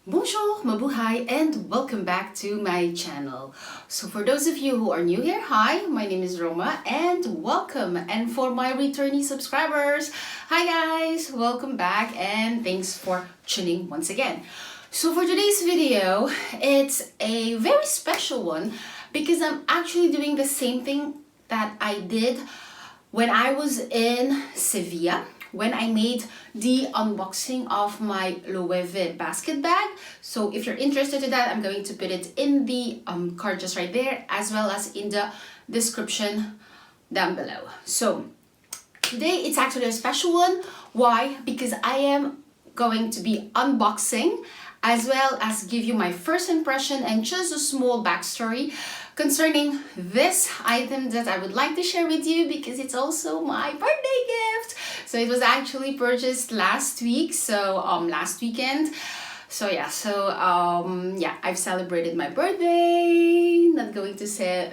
Bonjour, mabuhay, and welcome back to my channel. So for those of you who are new here, hi, my name is Roma and welcome. And for my returning subscribers, hi guys, welcome back and thanks for tuning once again. So for today's video, it's a very special one because I'm actually doing the same thing that I did when I was in Sevilla, when I made the unboxing of my Loewe basket bag. So if you're interested in that, I'm going to put it in the card just right there, as well as in the description down below. So today it's actually a special one. Why? Because I am going to be unboxing as well as give you my first impression and just a small backstory concerning this item that I would like to share with you because it's also my birthday gift. So it was actually purchased last week, so last weekend. So yeah, I've celebrated my birthday. Not going to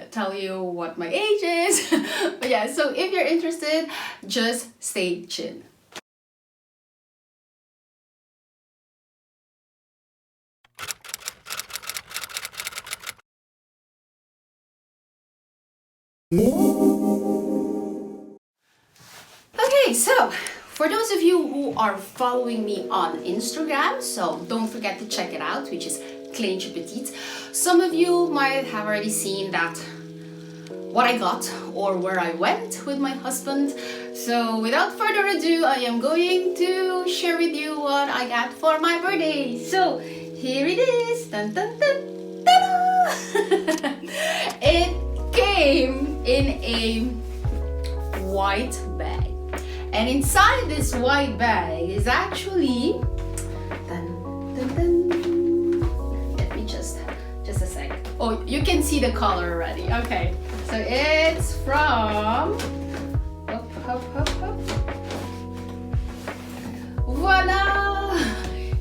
tell you what my age is. But yeah, so if you're interested, just stay tuned. Okay, so for those of you who are following me on Instagram, so don't forget to check it out, which is Kleintje Petite. Some of you might have already seen that what I got or where I went with my husband. So without further ado, I am going to share with you what I got for my birthday. So here it is. Dun, dun, dun, ta-da! It came in a white bag. And inside this white bag is actually, dun, dun, dun. Let me just a sec. Oh, you can see the color already. Okay, so it's from, hop. Voila!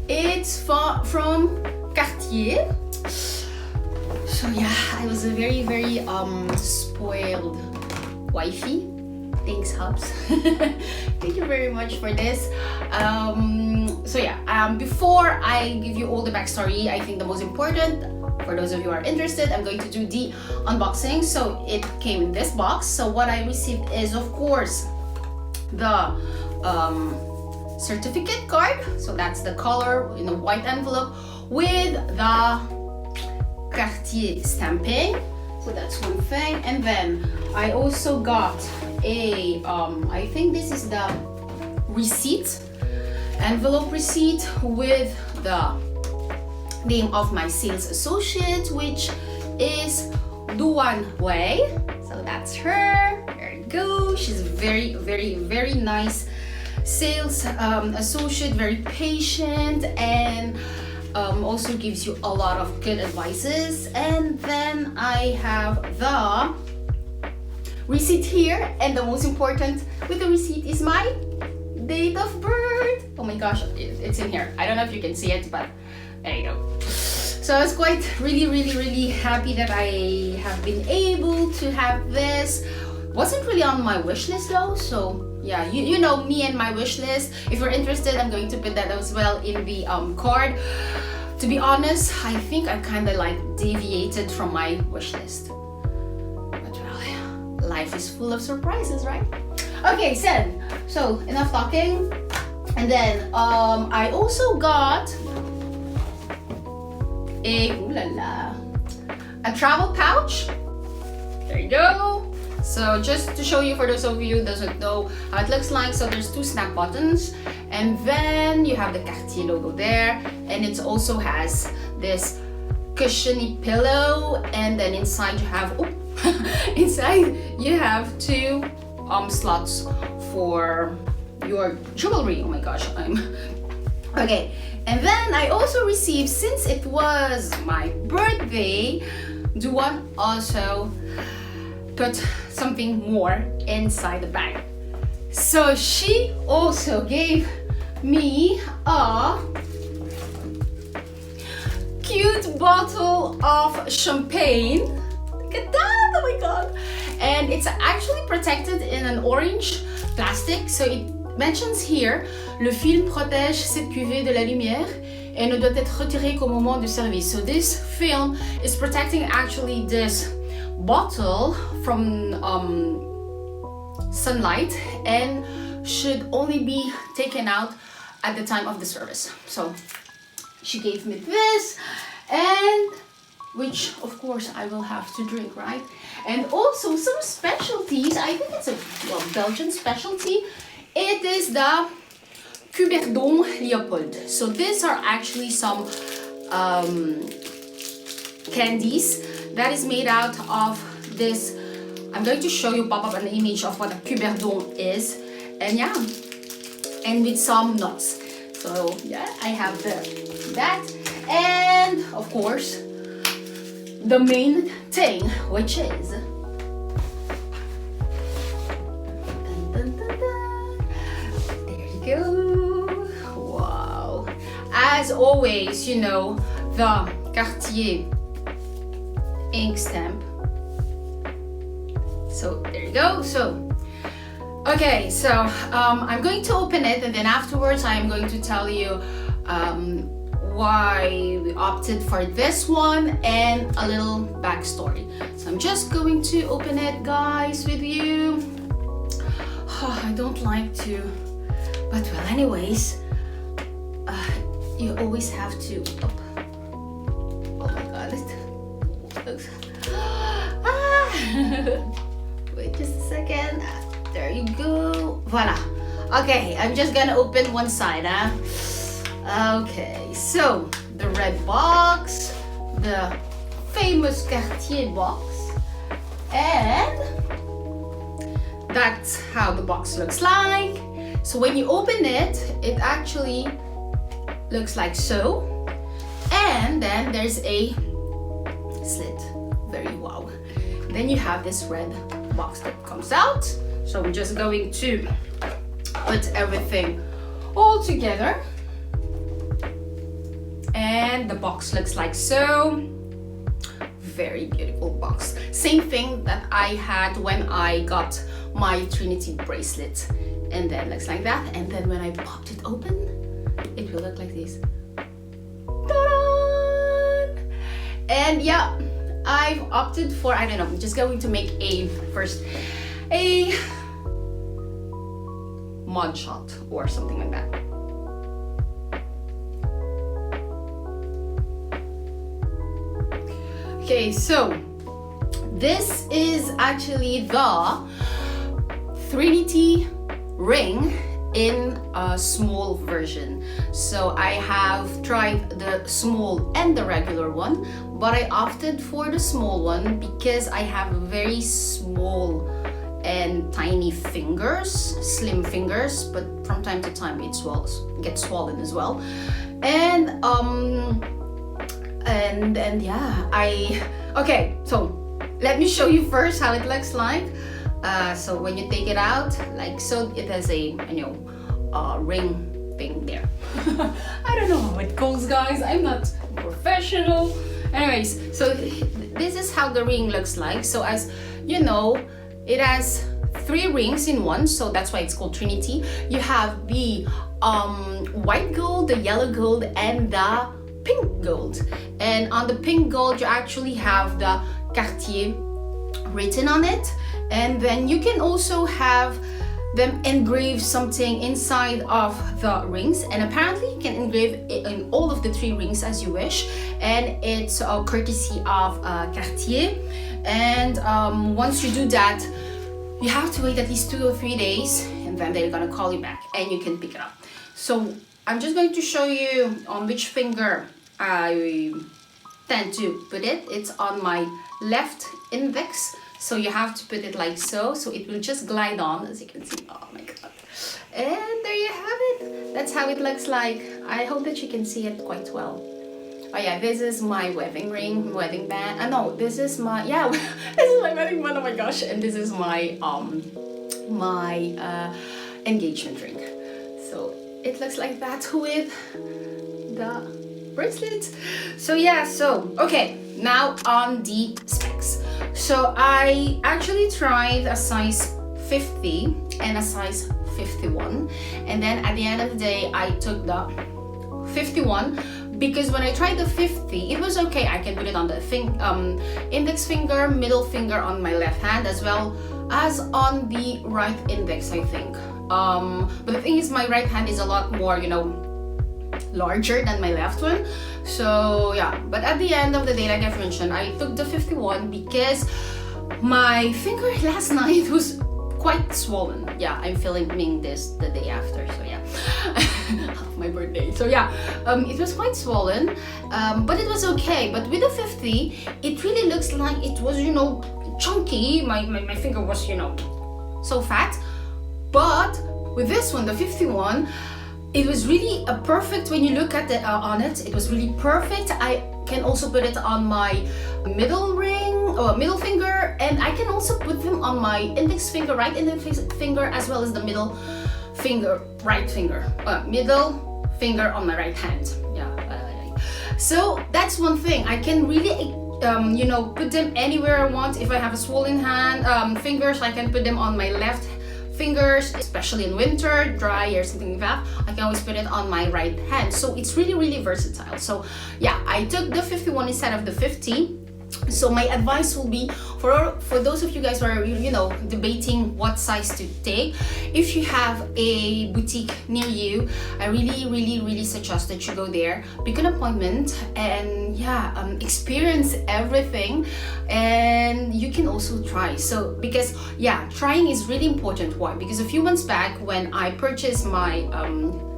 It's from Cartier. So yeah, I was a very spoiled wifey. Thanks, Hubs. Thank you very much for this. Before I give you all the backstory, I think the most important, for those of you who are interested, I'm going to do the unboxing. So it came in this box. So what I received is, of course, the certificate card. So that's the color in a white envelope with the Cartier stamping. So that's one thing. And then I also got a, I think this is the receipt, envelope receipt with the name of my sales associate, which is Duan Wei. So that's her. There you go. She's very nice sales associate, very patient, and also gives you a lot of good advices. And then I have the receipt here, and the most important with the receipt is my date of birth. Oh my gosh, it's in here. I don't know if you can see it, but there you go. So I was quite really happy that I have been able to have this. Wasn't really on my wish list though, so yeah, you know me and my wish list. If you're interested, I'm going to put that as well in the card. To be honest, I think I kind of like deviated from my wish list. Life is full of surprises, right? Okay, so enough talking. And then I also got a travel pouch. There you go. So just to show you, for those of you who doesn't know how it looks like, so there's two snap buttons, and then you have the Cartier logo there, and it also has this cushiony pillow, and then inside you have inside you have two slots for your jewelry. Oh my gosh, okay. And then I also received, since it was my birthday, Duan also put something more inside the bag. So she also gave me a cute bottle of champagne. Look at that, oh my god. And it's actually protected in an orange plastic. So it mentions here, le film protège cette cuvée de la lumière et ne doit être retiré qu'au moment du service. So this film is protecting actually this bottle from sunlight and should only be taken out at the time of the service. So she gave me this, and which of course I will have to drink, right? And also some specialties. I think it's a Belgian specialty. It is the Cuberdon Leopold. So these are actually some candies that is made out of this. I'm going to show you pop up an image of what a Cuberdon is, and yeah, and with some nuts. So yeah, I have that, and of course the main thing, which is there you go. Wow, as always, you know, the Cartier ink stamp. So there you go. So okay, so I'm going to open it, and then afterwards I am going to tell you why we opted for this one and a little backstory. So I'm just going to open it, guys, with you. Oh, I don't like to, but well, anyways, you always have to. Oh my god, it looks. Wait just a second. There you go. Voila. Okay, I'm just gonna open one side, huh? Okay, so the red box, the famous Cartier box, and that's how the box looks like. So when you open it, it actually looks like so, and then there's a slit. Very wow. Then you have this red box that comes out. So I'm just going to put everything all together. And the box looks like so. Very beautiful box. Same thing that I had when I got my Trinity bracelet. And then looks like that. And then when I popped it open, it will look like this. Ta-da! And yeah, I've opted for, I don't know, I'm just going to make a mug shot or something like that. Okay, so this is actually the Trinity ring in a small version. So I have tried the small and the regular one, but I opted for the small one because I have very small and tiny fingers, slim fingers, but from time to time it gets swollen as well. And yeah, okay, so let me show you first how it looks like. So when you take it out, like so, it has a ring thing there. I don't know how it goes, guys. I'm not professional. Anyways, so this is how the ring looks like. So as you know, it has 3 rings in one, so that's why it's called Trinity. You have the white gold, the yellow gold, and the pink gold. And on the pink gold, you actually have the Cartier written on it. And then you can also have them engrave something inside of the rings, and apparently you can engrave it in all of the 3 rings as you wish, and it's courtesy of Cartier. And once you do that, you have to wait at least 2 or 3 days, and then they're gonna call you back and you can pick it up. So I'm just going to show you on which finger I tend to put it. It's on my left index. So you have to put it like so it will just glide on, as you can see. Oh my god. And there you have it. That's how it looks like. I hope that you can see it quite well. Oh yeah, this is my wedding ring, wedding band. No, this is my, yeah, this is my wedding band, oh my gosh. And this is my engagement ring. So it looks like that with the bracelet. So yeah, so okay, now on the specs. So I actually tried a size 50 and a size 51, and then at the end of the day I took the 51 because when I tried the 50, it was okay. I can put it on the index finger, middle finger on my left hand, as well as on the right index, I think. But the thing is, my right hand is a lot more, you know, larger than my left one. So yeah, but at the end of the day, like I've mentioned, I took the 51 because my finger last night was quite swollen. Yeah, I'm filming this the day after, so yeah. My birthday. So yeah, it was quite swollen, but it was okay. But with the 50, it really looks like it was, you know, chunky. My finger was, you know, so fat. But with this one, the 51, it was really a perfect. When you look at the on it, it was really perfect. I can also put it on my middle ring or middle finger, and I can also put them on my index finger, right index finger, as well as the middle finger, right finger, middle finger on my right hand. Yeah. So that's one thing. I can really you know, put them anywhere I want. If I have a swollen hand, fingers, I can put them on my left fingers, especially in winter, dry or something like that. I can always put it on my right hand. So it's really, really versatile. So yeah, I took the 51 instead of the 50. So my advice will be for those of you guys who are, you know, debating what size to take, if you have a boutique near you, I really suggest that you go there, book an appointment, and yeah, experience everything, and you can also try. So because yeah, trying is really important. Why? Because a few months back when I purchased my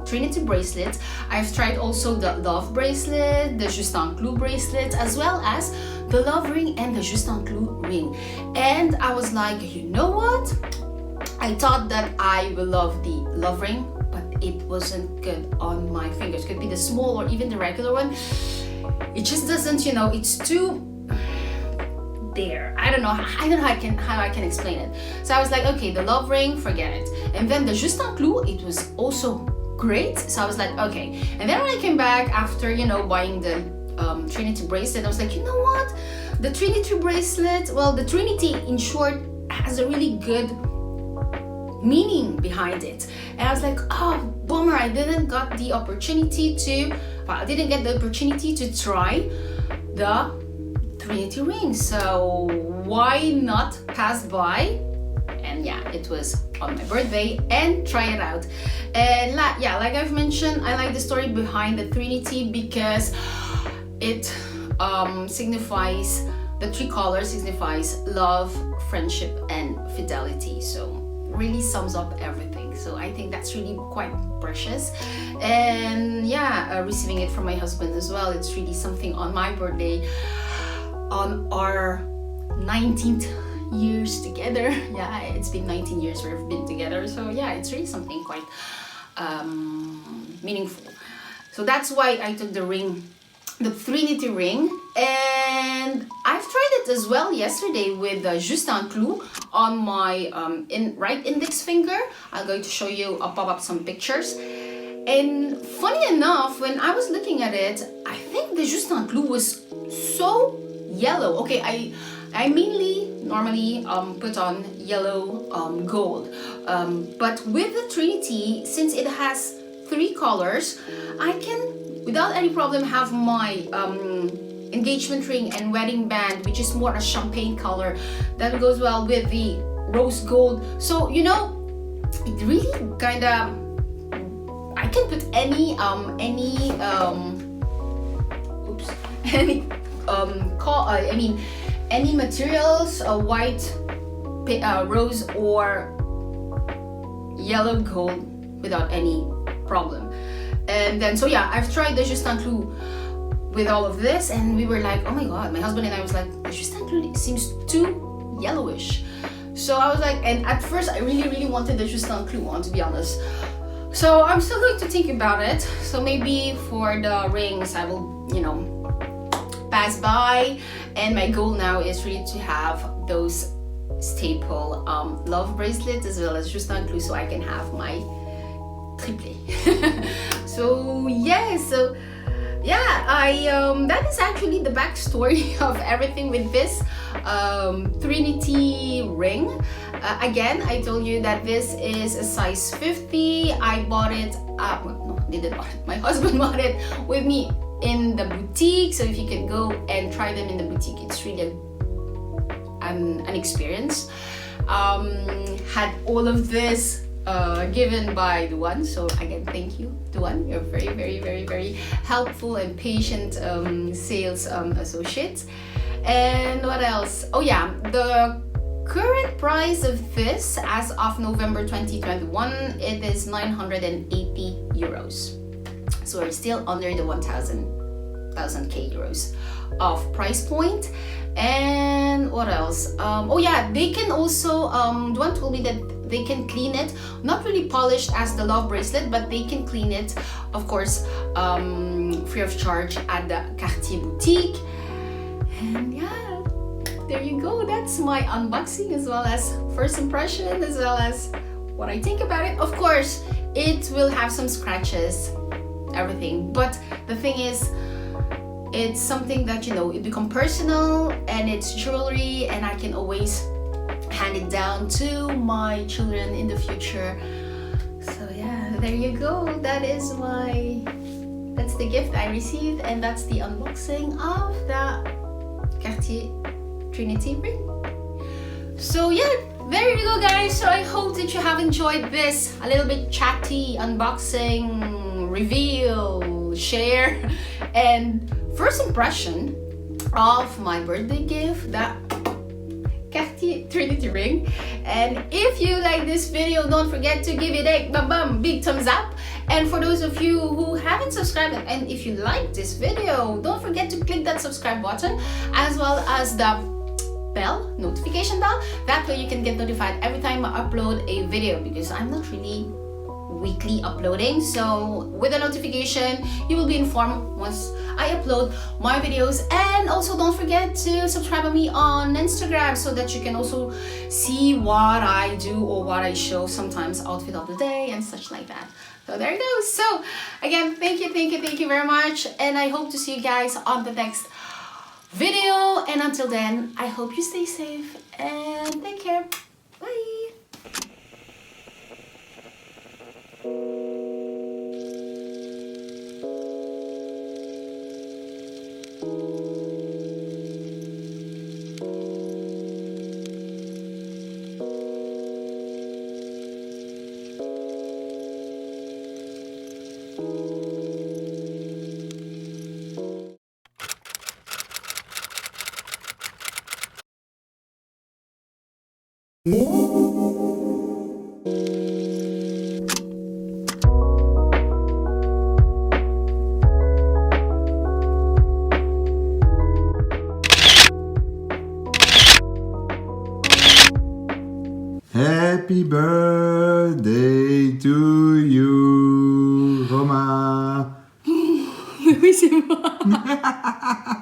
Trinity bracelet, I've tried also the Love bracelet, the Justin Clou bracelet, as well as the Love ring and the Justin Clou ring. And I was like, you know what? I thought that I will love the Love ring, but it wasn't good on my fingers. Could be the small or even the regular one. It just doesn't, you know, it's too there. I don't know how I can explain it. So I was like, okay, the Love ring, forget it. And then the Justin Clou, it was also great. So I was like, okay. And then when I came back after, you know, buying the Trinity bracelet, I was like, you know what? The Trinity bracelet, well, the Trinity in short has a really good meaning behind it. And I was like, oh, bummer, I didn't get the opportunity to try the Trinity ring. So why not pass by? And yeah, it was on my birthday and try it out. And yeah, like I've mentioned, I like the story behind the Trinity because it signifies, the three colors signifies love, friendship, and fidelity. So really sums up everything. So I think that's really quite precious. And yeah, receiving it from my husband as well, it's really something on my birthday, on our 19th years together. Yeah, it's been 19 years we've been together. So yeah, it's really something quite meaningful. So that's why I took the ring, the Trinity ring, and I've tried it as well yesterday with Justin Clou on my right index finger. I'm going to show you, I'll pop up some pictures. And funny enough, when I was looking at it, I think the Justin Clou was so yellow. Okay, I mainly normally put on yellow gold, but with the Trinity, since it has three colors, I can without any problem have my engagement ring and wedding band, which is more a champagne color, that goes well with the rose gold. So you know, it really kind of, I can put any any materials, white, rose, or yellow gold without any problem. And then so yeah, I've tried the Justin Clou with all of this, and we were like, oh my god, my husband and I was like, the Justin Clou seems too yellowish. So I was like, and at first I really wanted the Justin Clou on, to be honest. So I'm still going to think about it. So maybe for the rings I will, you know, pass by, and my goal now is really to have those staple love bracelets as well as Justin Clou, so I can have my triplé. So yeah, that is actually the backstory of everything with this Trinity ring. Again, I told you that this is a size 50. I bought it, no, didn't buy it. My husband bought it with me in the boutique. So if you can go and try them in the boutique, it's really an experience. Had all of this given by Duan. So again, thank you, Duan. You're very helpful and patient sales associate. And what else? Oh yeah, the current price of this as of November 2021, it is 980 euros. So we're still under the 1000k euros of price point. And what else? Oh yeah, they can also Duan told me that they can clean it, not really polished as the Love Bracelet, but they can clean it, of course, free of charge at the Cartier boutique. And yeah, there you go. That's my unboxing, as well as first impression, as well as what I think about it. Of course, it will have some scratches, everything, but the thing is, it's something that, you know, it become personal, and it's jewelry, and I can always hand it down to my children in the future. So yeah, there you go. That's the gift I received, and that's the unboxing of the Cartier Trinity Ring. So yeah, there you go, guys. So I hope that you have enjoyed this a little bit chatty unboxing, reveal, share, and first impression of my birthday gift, the Cartier Trinity Ring. And if you like this video, don't forget to give it a big thumbs up. And for those of you who haven't subscribed, and if you like this video, don't forget to click that subscribe button, as well as the notification bell. That way you can get notified every time I upload a video, because I'm not really weekly uploading. So with a notification, you will be informed once I upload my videos. And also don't forget to subscribe to me on Instagram, so that you can also see what I do or what I show, sometimes outfit of the day and such like that. So there it goes. So again, thank you very much, and I hope to see you guys on the next video. And until then, I hope you stay safe and take care. Bye. Happy birthday to you, Roma. Oui, c'est moi.